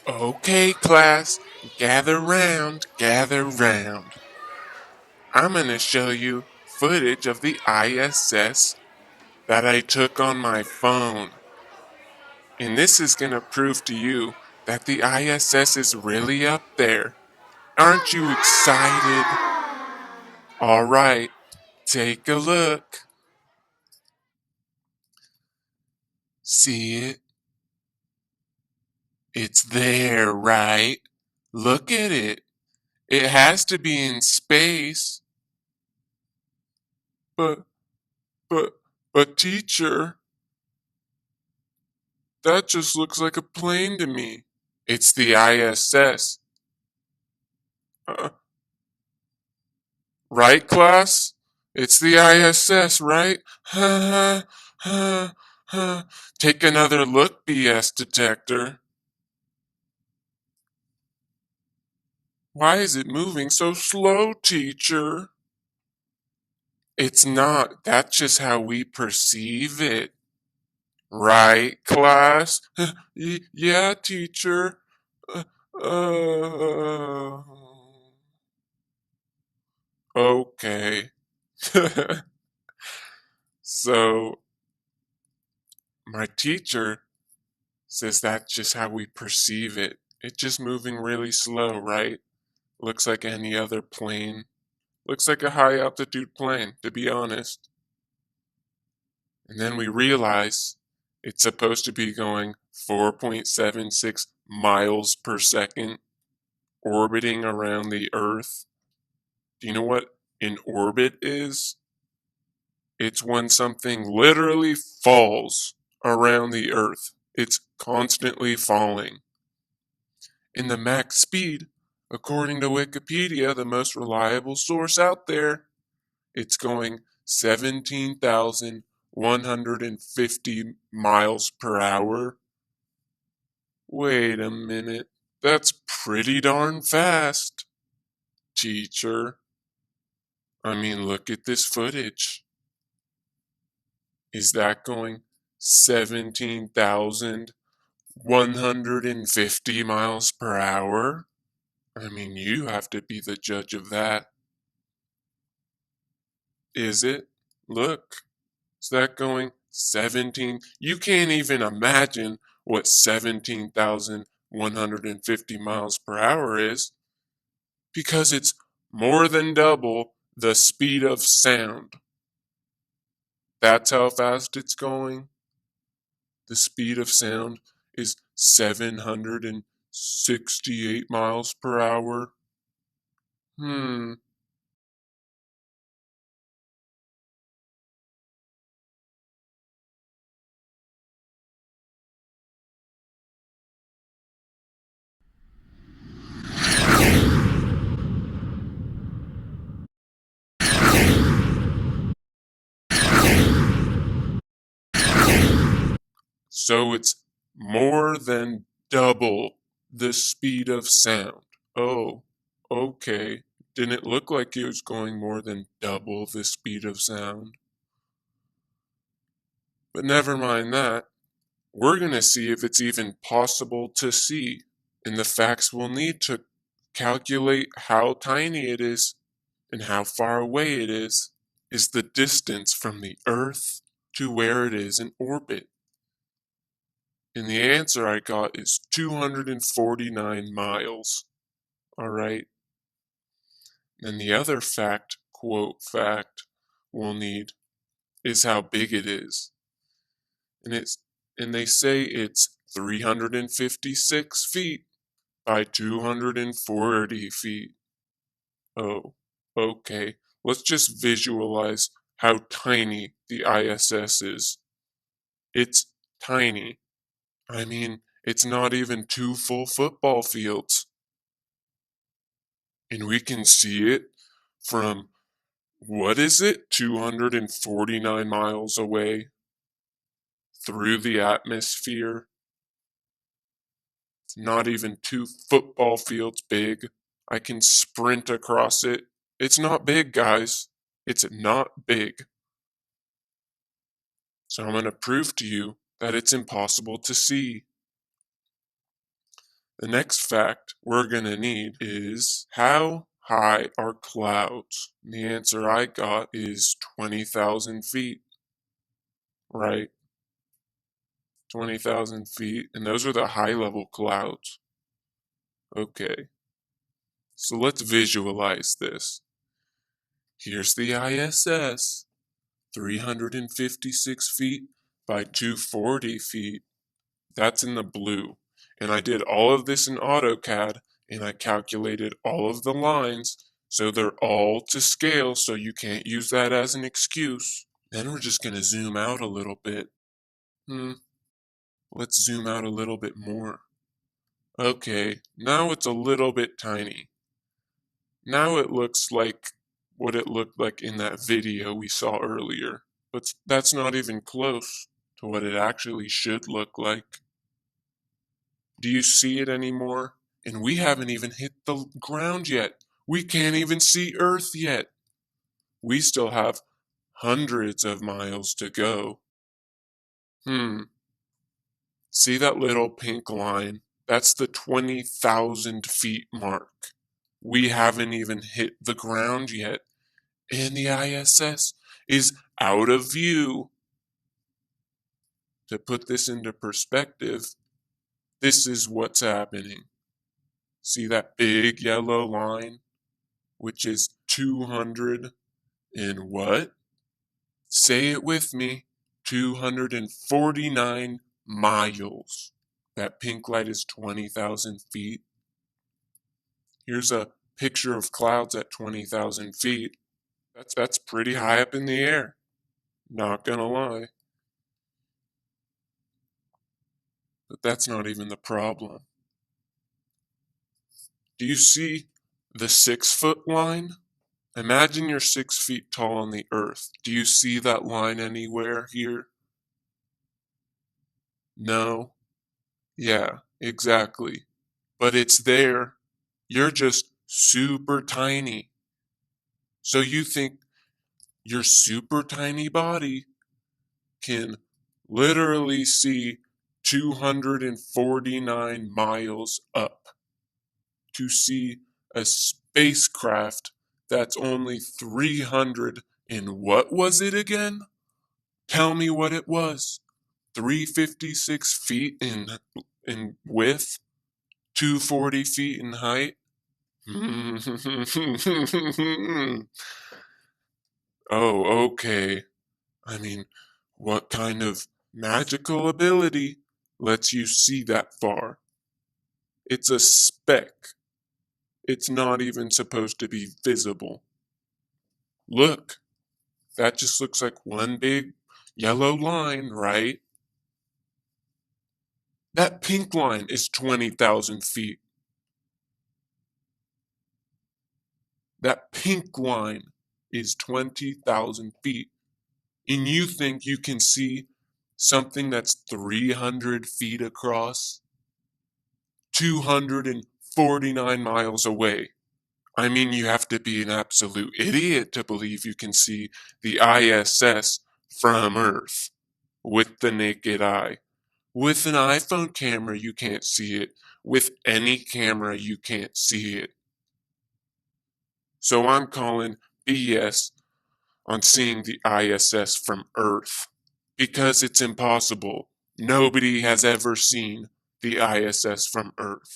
Okay, class, gather round, gather round. I'm going to show you footage of the ISS that I took on my phone. And this is going to prove to you that the ISS is really up there. Aren't you excited? All right, take a look. See it? It's there, right? Look at it. It has to be in space. But, but, but teacher, that just looks like a plane to me. It's the ISS. Uh, right, class? It's the ISS, right? Ha ha ha. Take another look, BS Detector. Why is it moving so slow, teacher? It's not. That's just how we perceive it. Right, class? Yeah, teacher. Uh, uh, okay. So, my teacher says that's just how we perceive it. It's just moving really slow, right? Looks like any other plane. Looks like a high altitude plane, to be honest. And then we realize it's supposed to be going 4.76 miles per second, orbiting around the Earth. Do you know what an orbit is? It's when something literally falls around the Earth. It's constantly falling. In the max speed, according to Wikipedia, the most reliable source out there, it's going 17,150 miles per hour. Wait a minute. That's pretty darn fast, teacher. I mean, look at this footage. Is that going 17,150 miles per hour? I mean, you have to be the judge of that. Is it? Look. Is that going 17? You can't even imagine what 17,150 miles per hour is because it's more than double the speed of sound. That's how fast it's going. The speed of sound is 768 miles per hour. Hmm. So it's more than double the speed of sound. Oh, okay. Didn't look like it was going more than double the speed of sound. But never mind that. We're going to see if it's even possible to see. And the facts we'll need to calculate how tiny it is and how far away it is the distance from the Earth to where it is in orbit. And the answer I got is 249 miles. All right. And the other fact, quote fact, we'll need is how big it is. And they say it's 356 feet by 240 feet. Oh, okay. Let's just visualize how tiny the ISS is. It's tiny. I mean, it's not even two full football fields. And we can see it from, what is it, 249 miles away through the atmosphere. It's not even two football fields big. I can sprint across it. It's not big, guys. It's not big. So I'm going to prove to you that it's impossible to see. The next fact we're going to need is how high are clouds? And the answer I got is 20,000 feet, right? 20,000 feet, and those are the high level clouds. Okay, so let's visualize this. Here's the ISS, 356 feet by 240 feet. That's in the blue. And I did all of this in AutoCAD, and I calculated all of the lines so they're all to scale, so you can't use that as an excuse. Then we're just going to zoom out a little bit. Let's zoom out a little bit more. Okay, now it's a little bit tiny. Now it looks like what it looked like in that video we saw earlier, but that's not even close to what it actually should look like. Do you see it anymore? And we haven't even hit the ground yet. We can't even see Earth yet. We still have hundreds of miles to go. See that little pink line? That's the 20,000 feet mark. We haven't even hit the ground yet, and the ISS is out of view. To put this into perspective, this is what's happening. See that big yellow line, which is 200 and what? Say it with me, 249 miles. That pink light is 20,000 feet. Here's a picture of clouds at 20,000 feet. That's pretty high up in the air. Not gonna lie. But that's not even the problem. Do you see the 6-foot line? Imagine you're 6 feet tall on the earth. Do you see that line anywhere here? No? Yeah, exactly. But it's there. You're just super tiny. So you think your super tiny body can literally see 249 miles up to see a spacecraft that's only 300 and what was it again? Tell me what it was. 356 feet in width, 240 feet in height. Oh, okay. I mean, what kind of magical ability lets you see that far? It's a speck. It's not even supposed to be visible. Look, that just looks like one big yellow line, right? That pink line is 20,000 feet. That pink line is 20,000 feet. And you think you can see something that's 300 feet across? 249 miles away. I mean, you have to be an absolute idiot to believe you can see the ISS from Earth with the naked eye. With an iPhone camera, you can't see it. With any camera, you can't see it. So I'm calling BS on seeing the ISS from Earth because it's impossible. Nobody has ever seen the ISS from Earth.